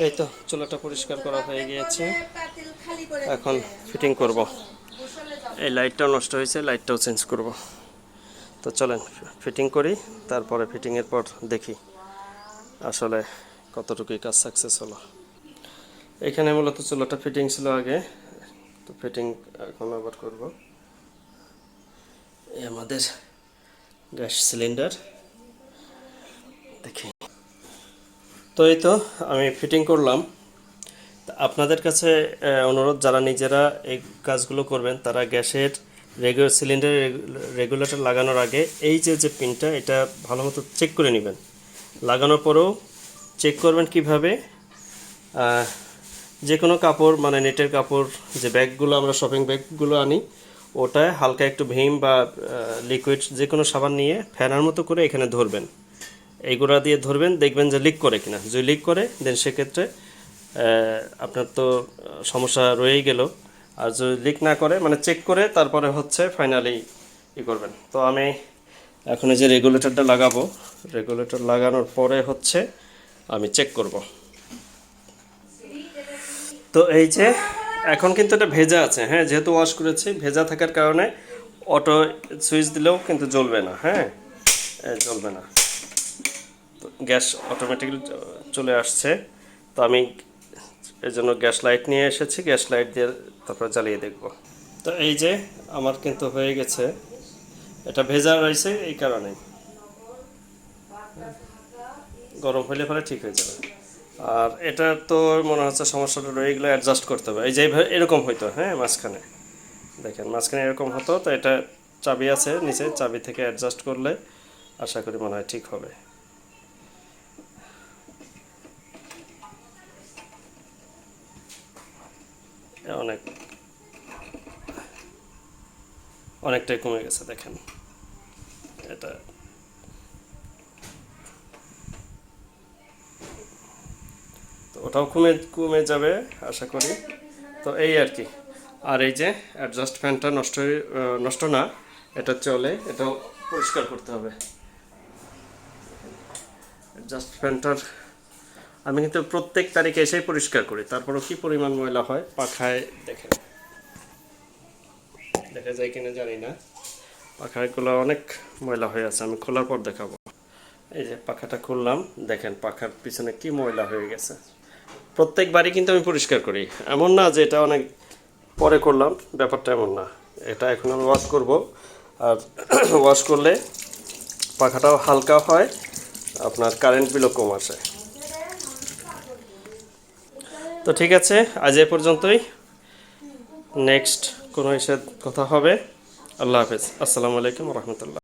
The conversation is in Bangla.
এই তো চুলাটা পরিষ্কার করা হয়ে গিয়েছে, এখন ফিটিং করব। এই লাইটটাও নষ্ট হয়েছে, লাইটটাও চেঞ্জ করব। তো চলেন ফিটিং করি, তারপরে ফিটিংয়ের পর দেখি আসলে কতটুকুই কাজ সাকসেস হলো। এখানে মূলত চুলাটা ফিটিং ছিল আগে, তো ফিটিং এখন আবার করব। এই আমাদের গ্যাস সিলিন্ডার, দেখি। তো এই তো আমি ফিটিং করলাম। আপনাদের কাছে অনুরোধ, যারা নিজেরা এই কাজগুলো করবেন তারা গ্যাসের সিলিন্ডার রেগুলেটর লাগানোর আগে এই যে পিনটা, এটা ভালো মতো চেক করে নেবেন। লাগানোর পরেও চেক করবেন কিভাবে, যে কোনো কাপড়, মানে নেটের কাপড়, যে ব্যাগগুলো আমরা শপিং ব্যাগগুলো আনি, ওটায় হালকা একটু ভীম বা লিকুইড যে কোনো সাবান নিয়ে ফ্যানার মতো করে এখানে ধরবেন। এইগুলা দিয়ে ধরবেন, দেখবেন যে লিক করে কিনা। যদি লিক করে দেন সেক্ষেত্রে আপনার তো সমস্যা রয়েই গেল। আর যদি লিক না করে, মানে চেক করে তারপরে হচ্ছে ফাইনালি করবেন। তো আমি এখন এই যে রেগুলেটরটা লাগাবো, রেগুলেটর লাগানোর পরে হচ্ছে আমি চেক করব। তো এই যে এখন কিন্তু এটা ভেজা আছে, হ্যাঁ, যেহেতু ওয়াশ করেছি, ভেজা থাকার কারণে অটো সুইচ দিলেও কিন্তু জ্বলবে না, হ্যাঁ, জ্বলবে না। তো গ্যাস অটোমেটিক্যালি চলে আসছে। তো আমি এর জন্য গ্যাস লাইট নিয়ে এসেছি, গ্যাস লাইট দিয়ে তারপরে জ্বালিয়ে দেখব। তো এই যে আমার কিন্তু হয়ে গেছে, এটা ভেজা রয়েছে এই কারণে, গরম হলে পরে ঠিক হয়ে যাবে। আর এটা তো মনে হচ্ছে সমস্যাটা রয়ে গেলে অ্যাডজাস্ট করতে হবে। এই যে এরকম হইতো, হ্যাঁ, মাঝখানে দেখেন, মাঝখানে এরকম হতো। তো এটা চাবি আছে নিচে, চাবি থেকে অ্যাডজাস্ট করলে আশা করি মনে হয় ঠিক হবে। অনেক অনেকটাই কমে গেছে দেখেন, এটা তো ওটাও কমে কমে যাবে আশা করি। তো এই আর কি। আর এই যে অ্যাডজাস্ট ফ্যানটা নষ্ট না, এটা চলে, এটাও পরিষ্কার করতে হবে। অ্যাডজাস্ট ফ্যানটার আমি কিন্তু প্রত্যেক তারিখে এসেই পরিষ্কার করি, তারপরও কি পরিমাণ ময়লা হয় পাখায় দেখেন, দেখা যায় কিনা জানি না। পাখাগুলো অনেক ময়লা হয়ে আছে, আমি খোলার পর দেখাবো। এই যে পাখাটা খুললাম, দেখেন পাখার পিছনে কি ময়লা হয়ে গেছে। প্রত্যেকবারই কিন্তু আমি পরিষ্কার করি, এমন না যে এটা অনেক পরে করলাম, ব্যাপারটা এমন না। এটা এখন আমি ওয়াশ করব। আর ওয়াশ করলে পাখাটাও হালকা হয়, আপনার কারেন্ট বিলও কম আসে। তো ঠিক আছে, আজ এ পর্যন্তই। নেক্সট কোনো হিসেবে কথা হবে। আল্লাহ হাফেজ, আসসালামু আলাইকুম রহমতুল্লাহ।